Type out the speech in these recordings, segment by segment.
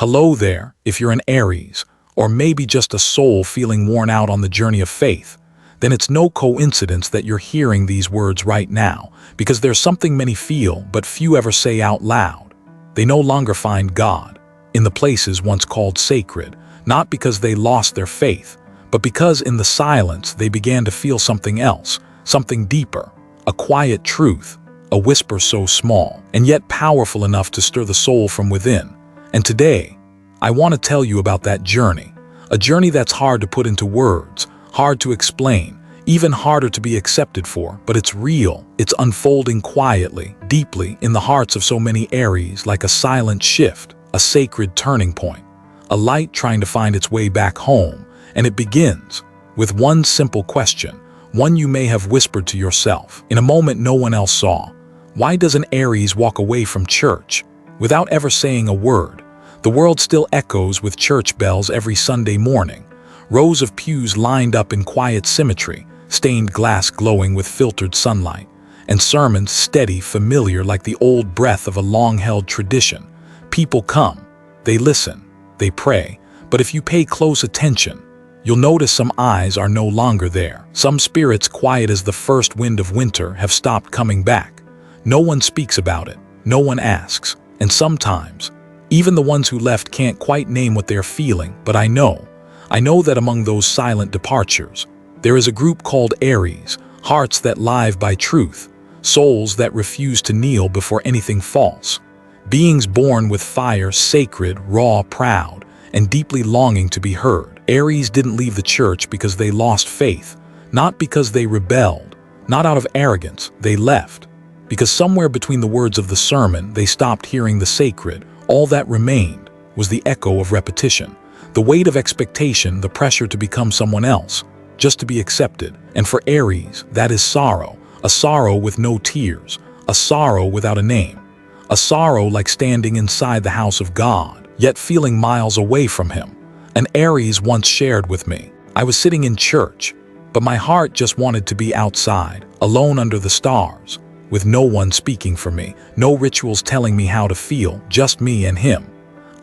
Hello there, if you're an Aries, or maybe just a soul feeling worn out on the journey of faith, then it's no coincidence that you're hearing these words right now, because there's something many feel but few ever say out loud. They no longer find God in the places once called sacred, not because they lost their faith, but because in the silence they began to feel something else, something deeper, a quiet truth, a whisper so small and yet powerful enough to stir the soul from within. And today, I want to tell you about that journey, a journey that's hard to put into words, hard to explain, even harder to be accepted for, but it's real. It's unfolding quietly, deeply in the hearts of so many Aries, like a silent shift, a sacred turning point, a light trying to find its way back home. And it begins with one simple question, one you may have whispered to yourself in a moment no one else saw. Why does an Aries walk away from church without ever saying a word? The world still echoes with church bells every Sunday morning, rows of pews lined up in quiet symmetry, stained glass glowing with filtered sunlight, and sermons steady, familiar like the old breath of a long-held tradition. People come, they listen, they pray, but if you pay close attention, you'll notice some eyes are no longer there. Some spirits, quiet as the first wind of winter, have stopped coming back. No one speaks about it, no one asks, and sometimes, even the ones who left can't quite name what they're feeling, but I know that among those silent departures, there is a group called Aries, hearts that live by truth, souls that refuse to kneel before anything false, beings born with fire, sacred, raw, proud, and deeply longing to be heard. Aries didn't leave the church because they lost faith, not because they rebelled, not out of arrogance. They left because somewhere between the words of the sermon they stopped hearing the sacred. All that remained was the echo of repetition, the weight of expectation, the pressure to become someone else, just to be accepted. And for Aries, that is sorrow, a sorrow with no tears, a sorrow without a name, a sorrow like standing inside the house of God, yet feeling miles away from Him. An Aries once shared with me, I was sitting in church, but my heart just wanted to be outside, alone under the stars, with no one speaking for me, no rituals telling me how to feel, just me and Him.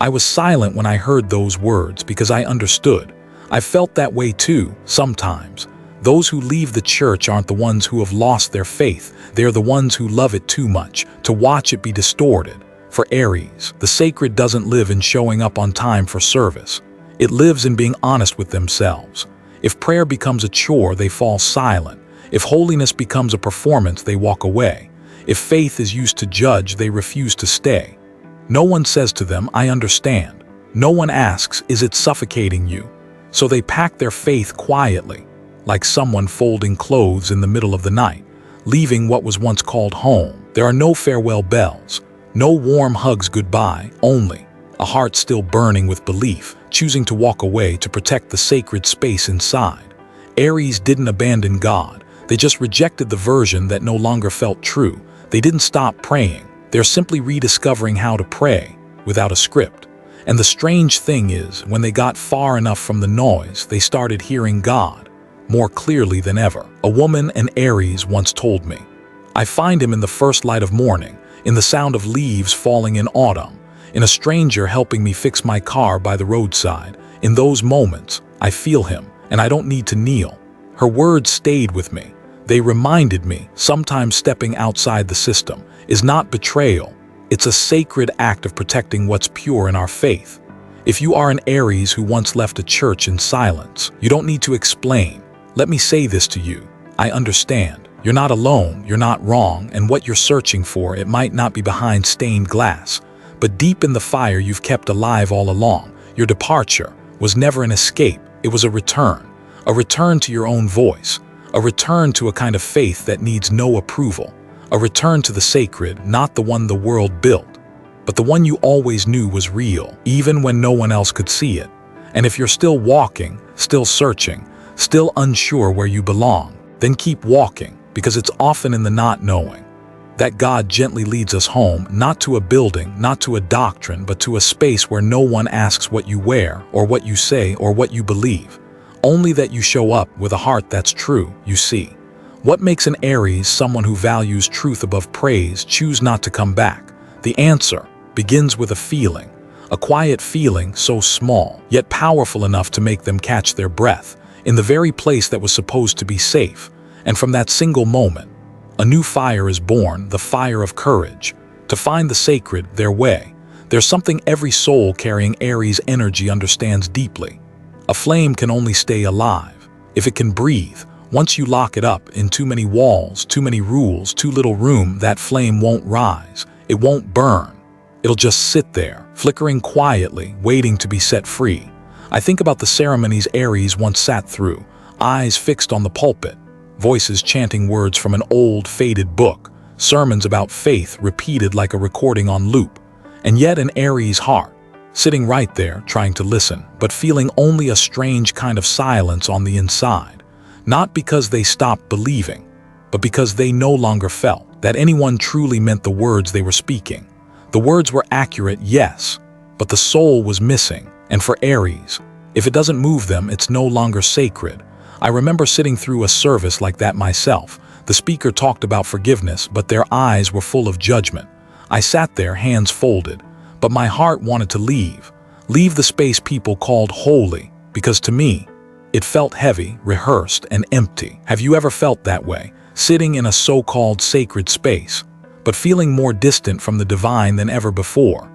I was silent when I heard those words because I understood. I felt that way too, sometimes. Those who leave the church aren't the ones who have lost their faith. They're the ones who love it too much to watch it be distorted. For Aries, the sacred doesn't live in showing up on time for service. It lives in being honest with themselves. If prayer becomes a chore, they fall silent. If holiness becomes a performance, they walk away. If faith is used to judge, they refuse to stay. No one says to them, I understand. No one asks, is it suffocating you? So they pack their faith quietly, like someone folding clothes in the middle of the night, leaving what was once called home. There are no farewell bells, no warm hugs goodbye, only a heart still burning with belief, choosing to walk away to protect the sacred space inside. Aries didn't abandon God. They just rejected the version that no longer felt true. They didn't stop praying. They're simply rediscovering how to pray without a script. And the strange thing is, when they got far enough from the noise, they started hearing God more clearly than ever. A woman, an Aries, once told me, I find Him in the first light of morning, in the sound of leaves falling in autumn, in a stranger helping me fix my car by the roadside. In those moments, I feel Him, and I don't need to kneel. Her words stayed with me. They reminded me, sometimes stepping outside the system is not betrayal. It's a sacred act of protecting what's pure in our faith. If you are an Aries who once left a church in silence, you don't need to explain. Let me say this to you. I understand. You're not alone, you're not wrong, and what you're searching for, it might not be behind stained glass, but deep in the fire you've kept alive all along. Your departure was never an escape, it was a return to your own voice, a return to a kind of faith that needs no approval, a return to the sacred, not the one the world built, but the one you always knew was real, even when no one else could see it. And if you're still walking, still searching, still unsure where you belong, then keep walking, because it's often in the not knowing that God gently leads us home, not to a building, not to a doctrine, but to a space where no one asks what you wear, or what you say, or what you believe. Only that you show up with a heart that's true, you see. What makes an Aries, someone who values truth above praise, choose not to come back? The answer begins with a feeling A quiet feeling so small, yet powerful enough to make them catch their breath, in the very place that was supposed to be safe. And from that single moment, a new fire is born, the fire of courage, to find the sacred their way. There's something every soul carrying Aries energy understands deeply. A flame can only stay alive if it can breathe. Once you lock it up in too many walls, too many rules, too little room, that flame won't rise. It won't burn. It'll just sit there, flickering quietly, waiting to be set free. I think about the ceremonies Aries once sat through, eyes fixed on the pulpit, voices chanting words from an old, faded book, sermons about faith repeated like a recording on loop, and yet an Aries heart, sitting right there trying to listen, but feeling only a strange kind of silence on the inside, not because they stopped believing, but because they no longer felt that anyone truly meant the words they were speaking. The words were accurate, yes, but the soul was missing, and for Aries, if it doesn't move them, it's no longer sacred. I remember sitting through a service like that myself. The speaker talked about forgiveness, but their eyes were full of judgment. I sat there, hands folded, but my heart wanted to leave the space people called holy, because to me, it felt heavy, rehearsed, and empty. Have you ever felt that way, sitting in a so-called sacred space, but feeling more distant from the divine than ever before?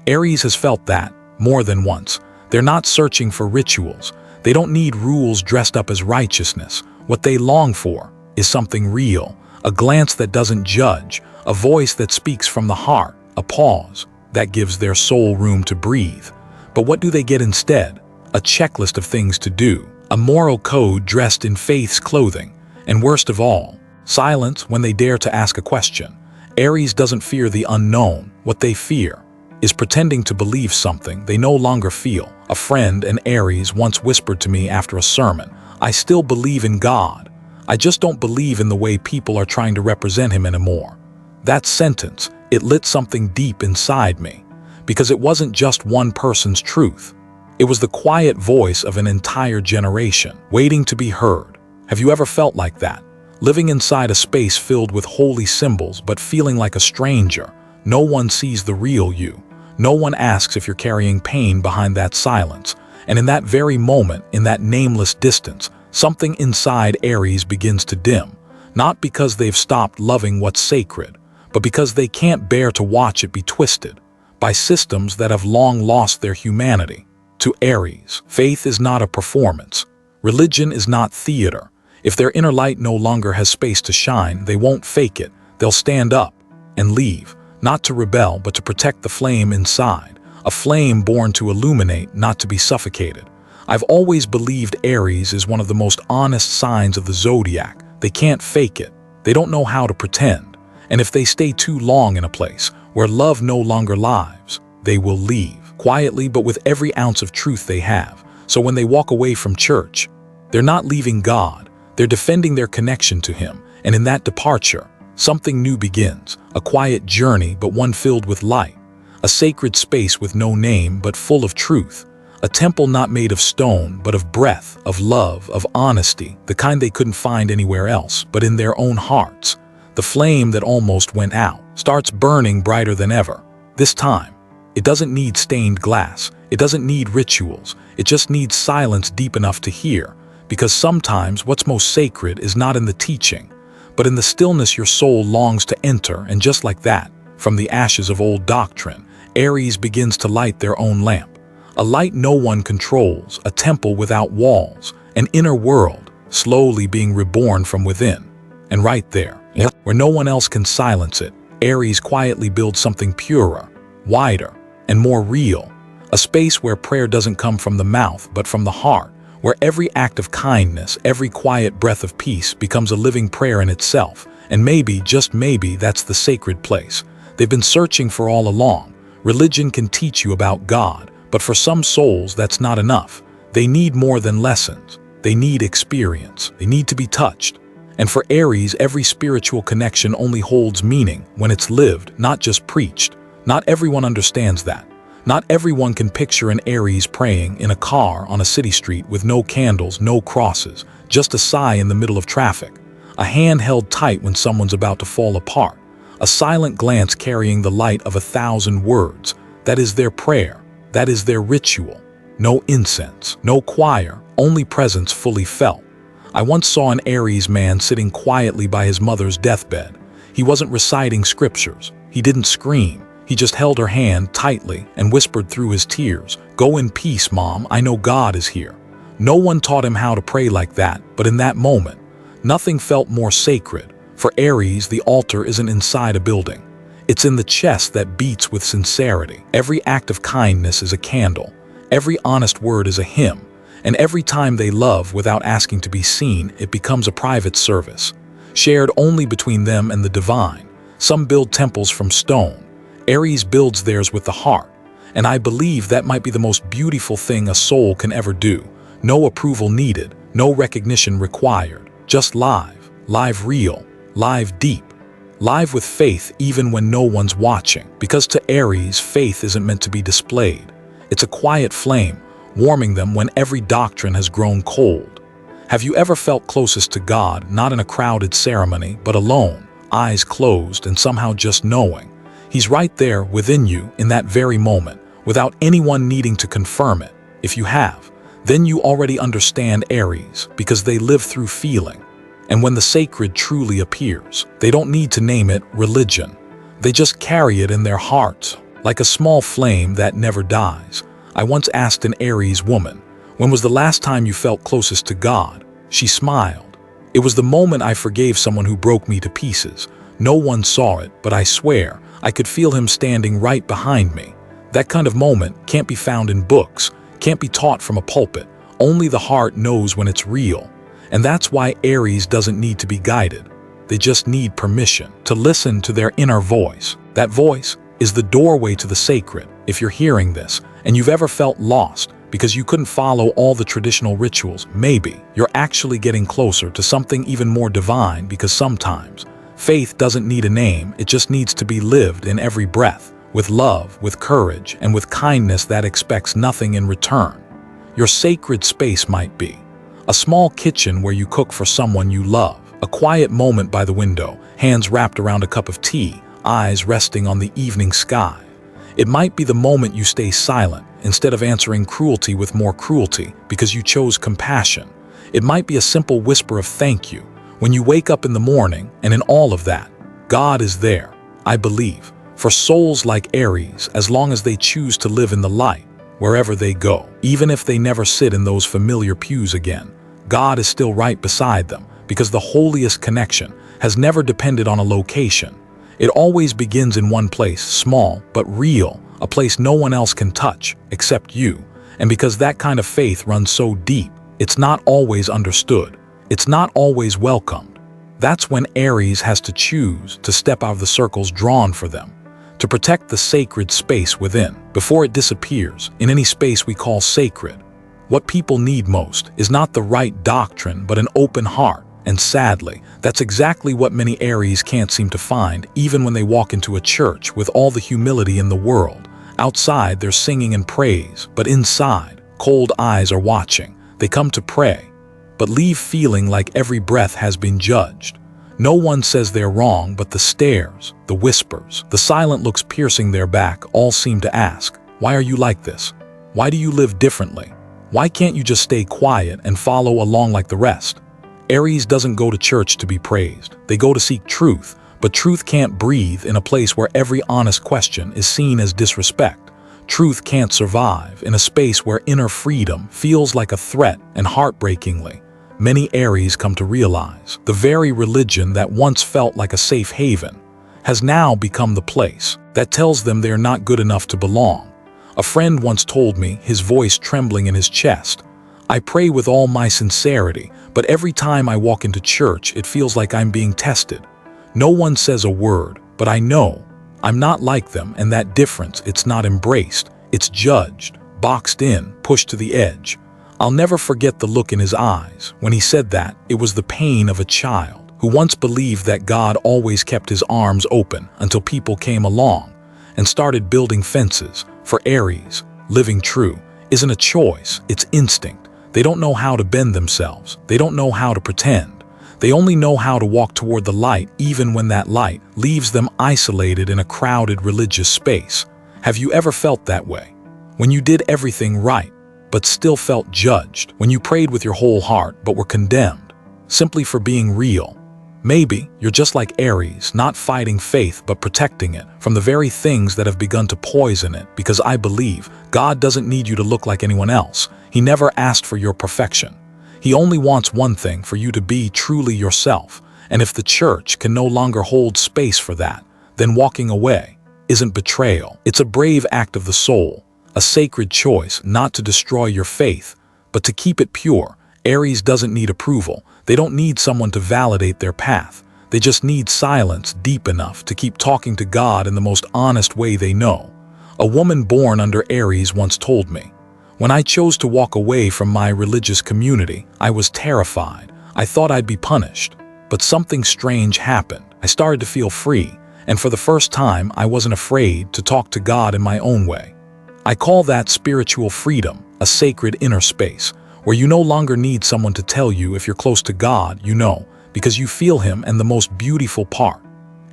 Aries has felt that more than once. They're not searching for rituals. They don't need rules dressed up as righteousness. What they long for is something real, a glance that doesn't judge, a voice that speaks from the heart, a pause that gives their soul room to breathe. But what do they get instead? A checklist of things to do, a moral code dressed in faith's clothing, and worst of all, silence when they dare to ask a question. Aries doesn't fear the unknown. What they fear is pretending to believe something they no longer feel. A friend, an Aries, once whispered to me after a sermon, "I still believe in God. I just don't believe in the way people are trying to represent him anymore." That sentence, it lit something deep inside me, because it wasn't just one person's truth. It was the quiet voice of an entire generation, waiting to be heard. Have you ever felt like that? Living inside a space filled with holy symbols, but feeling like a stranger. No one sees the real you. No one asks if you're carrying pain behind that silence. And in that very moment, in that nameless distance, something inside Aries begins to dim. Not because they've stopped loving what's sacred, but because they can't bear to watch it be twisted by systems that have long lost their humanity. To Aries, faith is not a performance. Religion is not theater. If their inner light no longer has space to shine, they won't fake it. They'll stand up and leave, not to rebel, but to protect the flame inside. A flame born to illuminate, not to be suffocated. I've always believed Aries is one of the most honest signs of the zodiac. They can't fake it. They don't know how to pretend. And if they stay too long in a place where love no longer lives, they will leave, quietly but with every ounce of truth they have. So when they walk away from church, they're not leaving God. They're defending their connection to Him, and in that departure, something new begins, a quiet journey but one filled with light, a sacred space with no name but full of truth, a temple not made of stone but of breath, of love, of honesty, the kind they couldn't find anywhere else but in their own hearts. The flame that almost went out starts burning brighter than ever. This time, it doesn't need stained glass, it doesn't need rituals, it just needs silence deep enough to hear. Because sometimes what's most sacred is not in the teaching, but in the stillness your soul longs to enter. And just like that, from the ashes of old doctrine, Aries begins to light their own lamp. A light no one controls, a temple without walls, an inner world slowly being reborn from within. And right there, where no one else can silence it, Aries quietly builds something purer, wider, and more real. A space where prayer doesn't come from the mouth but from the heart, where every act of kindness, every quiet breath of peace becomes a living prayer in itself. And maybe, just maybe, that's the sacred place they've been searching for all along. Religion can teach you about God, but for some souls that's not enough. They need more than lessons. They need experience. They need to be touched. And for Aries, every spiritual connection only holds meaning when it's lived, not just preached. Not everyone understands that. Not everyone can picture an Aries praying in a car on a city street with no candles, no crosses, just a sigh in the middle of traffic, a hand held tight when someone's about to fall apart, a silent glance carrying the light of 1,000 words. That is their prayer. That is their ritual. No incense, no choir, only presence fully felt. I once saw an Aries man sitting quietly by his mother's deathbed. He wasn't reciting scriptures. He didn't scream. He just held her hand tightly and whispered through his tears, "Go in peace, Mom. I know God is here." No one taught him how to pray like that, but in that moment, nothing felt more sacred. For Aries, the altar isn't inside a building. It's in the chest that beats with sincerity. Every act of kindness is a candle. Every honest word is a hymn. And every time they love without asking to be seen, it becomes a private service, shared only between them and the divine. Some build temples from stone. Aries builds theirs with the heart. And I believe that might be the most beautiful thing a soul can ever do. No approval needed, no recognition required. Just live real, live deep. Live with faith even when no one's watching. Because to Aries, faith isn't meant to be displayed. It's a quiet flame, warming them when every doctrine has grown cold. Have you ever felt closest to God, not in a crowded ceremony, but alone, eyes closed and somehow just knowing? He's right there within you in that very moment, without anyone needing to confirm it. If you have, then you already understand Aries, because they live through feeling. And when the sacred truly appears, they don't need to name it religion. They just carry it in their hearts, like a small flame that never dies. I once asked an Aries woman, "When was the last time you felt closest to God?" She smiled. "It was the moment I forgave someone who broke me to pieces. No one saw it, but I swear, I could feel him standing right behind me." That kind of moment can't be found in books, can't be taught from a pulpit. Only the heart knows when it's real. And that's why Aries doesn't need to be guided. They just need permission to listen to their inner voice. That voice is the doorway to the sacred. If you're hearing this, and you've ever felt lost because you couldn't follow all the traditional rituals, maybe you're actually getting closer to something even more divine, because sometimes faith doesn't need a name, it just needs to be lived in every breath, with love, with courage, and with kindness that expects nothing in return. Your sacred space might be a small kitchen where you cook for someone you love, a quiet moment by the window, hands wrapped around a cup of tea, eyes resting on the evening sky. It might be the moment you stay silent instead of answering cruelty with more cruelty because you chose compassion. It might be a simple whisper of thank you when you wake up in the morning, and in all of that, God is there, I believe, for souls like Aries, as long as they choose to live in the light, wherever they go. Even if they never sit in those familiar pews again, God is still right beside them, because the holiest connection has never depended on a location. It always begins in one place, small but real, a place no one else can touch except you. And because that kind of faith runs so deep, it's not always understood. It's not always welcomed. That's when Aries has to choose to step out of the circles drawn for them, to protect the sacred space within before it disappears in any space we call sacred. What people need most is not the right doctrine, but an open heart. And sadly, that's exactly what many Aries can't seem to find, even when they walk into a church with all the humility in the world. Outside, they're singing and praise, but inside, cold eyes are watching. They come to pray, but leave feeling like every breath has been judged. No one says they're wrong, but the stares, the whispers, the silent looks piercing their back all seem to ask, "Why are you like this? Why do you live differently? Why can't you just stay quiet and follow along like the rest?" Aries doesn't go to church to be praised. They go to seek truth, but truth can't breathe in a place where every honest question is seen as disrespect. Truth can't survive in a space where inner freedom feels like a threat, and heartbreakingly, many Aries come to realize the very religion that once felt like a safe haven has now become the place that tells them they're not good enough to belong. A friend once told me, his voice trembling in his chest, "I pray with all my sincerity, but every time I walk into church, it feels like I'm being tested. No one says a word, but I know I'm not like them, and that difference, it's not embraced, it's judged, boxed in, pushed to the edge." I'll never forget the look in his eyes when he said that. It was the pain of a child who once believed that God always kept his arms open until people came along and started building fences. For Aries, living true isn't a choice, it's instinct. They don't know how to bend themselves. They don't know how to pretend. They only know how to walk toward the light, even when that light leaves them isolated in a crowded religious space. Have you ever felt that way? When you did everything right, but still felt judged. When you prayed with your whole heart, but were condemned, simply for being real. Maybe you're just like Aries, not fighting faith, but protecting it from the very things that have begun to poison it. Because I believe God doesn't need you to look like anyone else. He never asked for your perfection. He only wants one thing, for you to be truly yourself. And if the church can no longer hold space for that, then walking away isn't betrayal. It's a brave act of the soul, a sacred choice not to destroy your faith, but to keep it pure. Aries doesn't need approval. They don't need someone to validate their path. They just need silence deep enough to keep talking to God in the most honest way they know. A woman born under Aries once told me, "When I chose to walk away from my religious community, I was terrified. I thought I'd be punished. But something strange happened. I started to feel free, and for the first time, I wasn't afraid to talk to God in my own way." I call that spiritual freedom, a sacred inner space, where you no longer need someone to tell you if you're close to God, you know, because you feel Him. And the most beautiful part,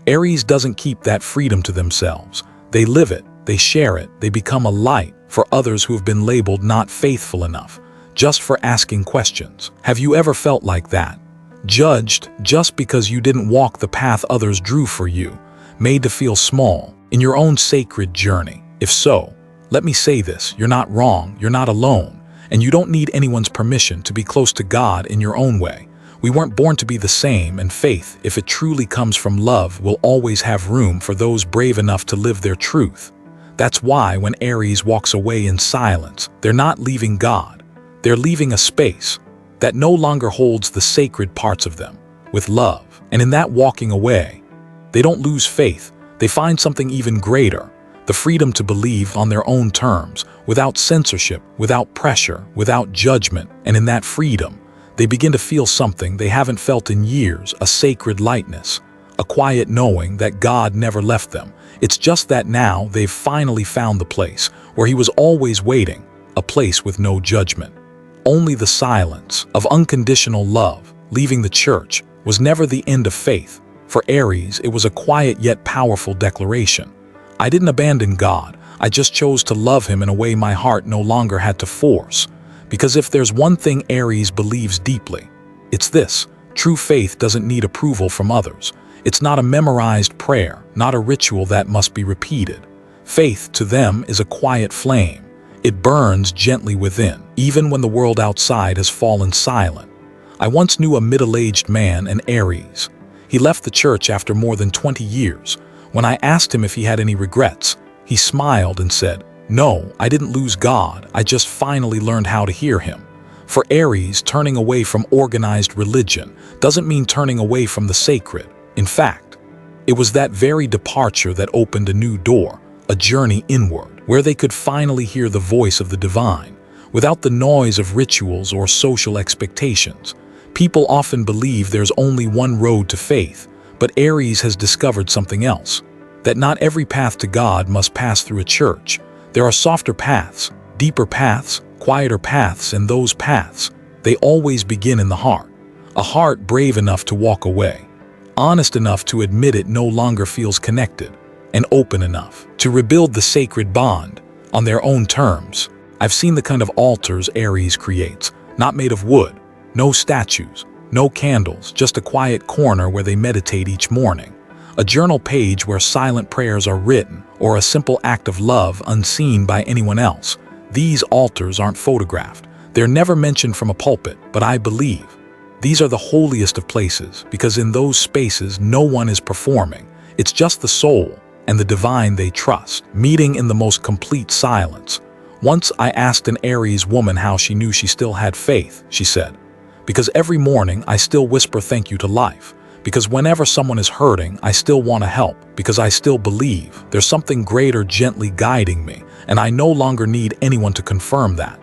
Aries doesn't keep that freedom to themselves. They live it, they share it, they become a light for others who have been labeled not faithful enough, just for asking questions. Have you ever felt like that? Judged just because you didn't walk the path others drew for you, made to feel small in your own sacred journey? If so, let me say this: you're not wrong, you're not alone, and you don't need anyone's permission to be close to God in your own way. We weren't born to be the same, and faith, if it truly comes from love, will always have room for those brave enough to live their truth. That's why when Aries walks away in silence, they're not leaving God. They're leaving a space that no longer holds the sacred parts of them with love. And in that walking away, they don't lose faith. They find something even greater: the freedom to believe on their own terms, without censorship, without pressure, without judgment. And in that freedom, they begin to feel something they haven't felt in years: a sacred lightness, a quiet knowing that God never left them. It's just that now they've finally found the place where He was always waiting, a place with no judgment. Only the silence of unconditional love. Leaving the church was never the end of faith. For Aries, it was a quiet yet powerful declaration. I didn't abandon God, I just chose to love Him in a way my heart no longer had to force. Because if there's one thing Aries believes deeply, it's this: true faith doesn't need approval from others. It's not a memorized prayer, not a ritual that must be repeated. Faith to them is a quiet flame. It burns gently within, even when the world outside has fallen silent. I once knew a middle-aged man, an Aries. He left the church after more than 20 years. When I asked him if he had any regrets, he smiled and said, "No, I didn't lose God, I just finally learned how to hear Him." For Aries, turning away from organized religion doesn't mean turning away from the sacred. In fact, it was that very departure that opened a new door, a journey inward, where they could finally hear the voice of the divine, without the noise of rituals or social expectations. People often believe there's only one road to faith, but Aries has discovered something else: that not every path to God must pass through a church. There are softer paths, deeper paths, quieter paths, and those paths, they always begin in the heart. A heart brave enough to walk away, honest enough to admit it no longer feels connected, and open enough to rebuild the sacred bond on their own terms. I've seen the kind of altars Aries creates, not made of wood, no statues, no candles, just a quiet corner where they meditate each morning, a journal page where silent prayers are written, or a simple act of love unseen by anyone else. These altars aren't photographed. They're never mentioned from a pulpit, but I believe these are the holiest of places, because in those spaces no one is performing. It's just the soul and the divine they trust, meeting in the most complete silence. Once I asked an Aries woman how she knew she still had faith. She said, "Because every morning I still whisper thank you to life. Because whenever someone is hurting, I still want to help. Because I still believe there's something greater gently guiding me, and I no longer need anyone to confirm that."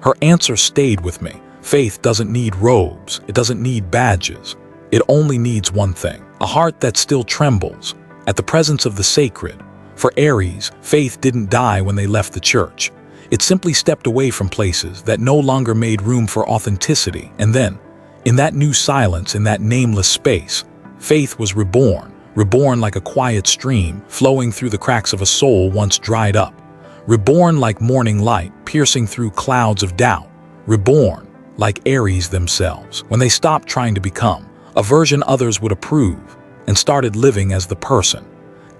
Her answer stayed with me. Faith doesn't need robes, it doesn't need badges. It only needs one thing: a heart that still trembles at the presence of the sacred. For Aries, faith didn't die when they left the church. It simply stepped away from places that no longer made room for authenticity. And then, in that new silence, in that nameless space, faith was reborn like a quiet stream flowing through the cracks of a soul once dried up. Reborn like morning light, piercing through clouds of doubt. Reborn like Aries themselves, when they stopped trying to become a version others would approve and started living as the person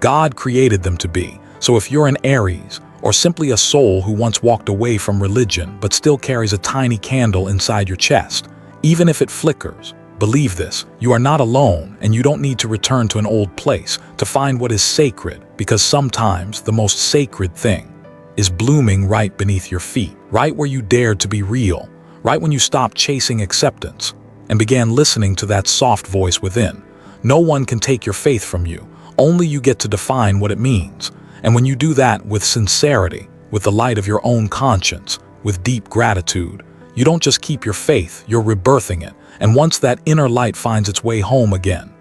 God created them to be. So if you're an Aries, or simply a soul who once walked away from religion but still carries a tiny candle inside your chest, even if it flickers, believe this, you are not alone, and you don't need to return to an old place to find what is sacred, because sometimes the most sacred thing is blooming right beneath your feet, right where you dared to be real, right when you stopped chasing acceptance and began listening to that soft voice within. No one can take your faith from you, only you get to define what it means. And when you do that with sincerity, with the light of your own conscience, with deep gratitude, you don't just keep your faith, you're rebirthing it. And once that inner light finds its way home again,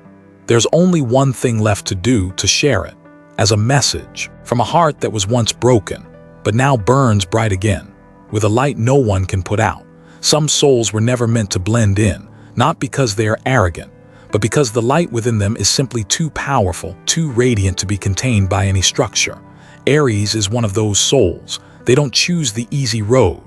there's only one thing left to do: to share it as a message from a heart that was once broken, but now burns bright again, with a light no one can put out. Some souls were never meant to blend in, not because they are arrogant, but because the light within them is simply too powerful, too radiant to be contained by any structure. Aries is one of those souls. They don't choose the easy road.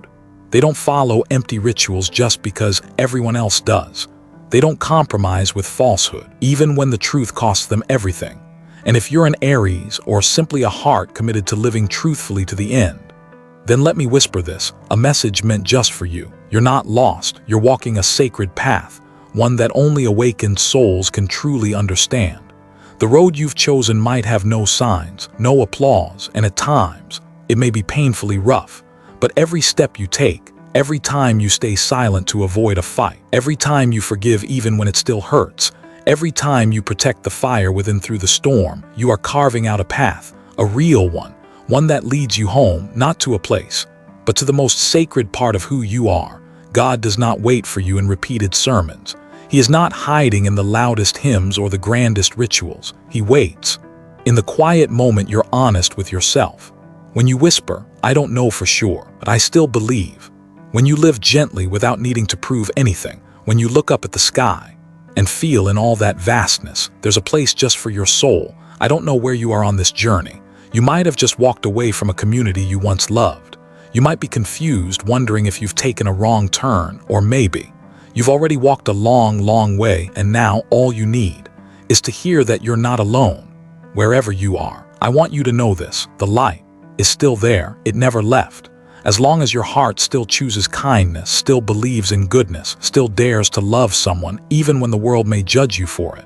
They don't follow empty rituals just because everyone else does. They don't compromise with falsehood, even when the truth costs them everything. And if you're an Aries, or simply a heart committed to living truthfully to the end, then let me whisper this, a message meant just for you. You're not lost. You're walking a sacred path, one that only awakened souls can truly understand. The road you've chosen might have no signs, no applause, and at times, it may be painfully rough. But every step you take, every time you stay silent to avoid a fight, every time you forgive even when it still hurts, every time you protect the fire within through the storm, you are carving out a path, a real one that leads you home, not to a place, but to the most sacred part of who you are. God does not wait for you in repeated sermons. He is not hiding in the loudest hymns or the grandest rituals. He waits. In the quiet moment you're honest with yourself. When you whisper, "I don't know for sure, but I still believe." When you live gently without needing to prove anything. When you look up at the sky and feel in all that vastness, there's a place just for your soul. I don't know where you are on this journey. You might have just walked away from a community you once loved. You might be confused, wondering if you've taken a wrong turn, or maybe you've already walked a long, long way, and now all you need is to hear that you're not alone. Wherever you are, I want you to know this: the light is still there. It never left. As long as your heart still chooses kindness, still believes in goodness, still dares to love someone, even when the world may judge you for it,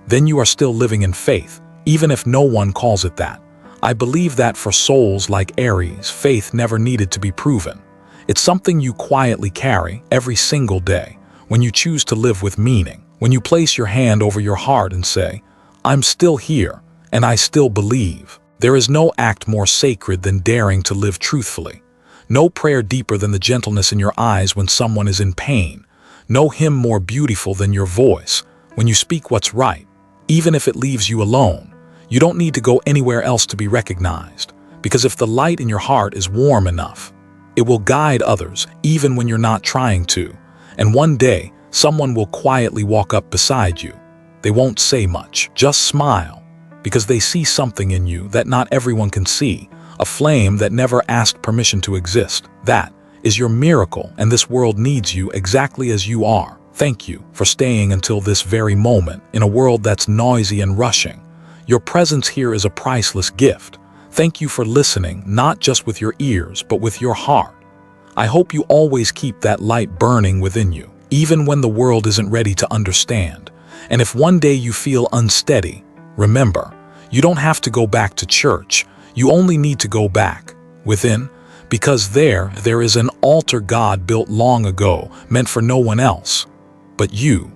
then you are still living in faith, even if no one calls it that. I believe that for souls like Aries, faith never needed to be proven. It's something you quietly carry every single day, when you choose to live with meaning, when you place your hand over your heart and say, "I'm still here, and I still believe." There is no act more sacred than daring to live truthfully. No prayer deeper than the gentleness in your eyes when someone is in pain. No hymn more beautiful than your voice when you speak what's right, even if it leaves you alone. You don't need to go anywhere else to be recognized, because if the light in your heart is warm enough, it will guide others even when you're not trying to. And one day, someone will quietly walk up beside you. They won't say much, just smile, because they see something in you that not everyone can see, a flame that never asked permission to exist. That is your miracle, and this world needs you exactly as you are. Thank you for staying until this very moment in a world that's noisy and rushing. Your presence here is a priceless gift. Thank you for listening, not just with your ears, but with your heart. I hope you always keep that light burning within you, even when the world isn't ready to understand. And if one day you feel unsteady, remember, you don't have to go back to church. You only need to go back within, because there is an altar God built long ago, meant for no one else but you.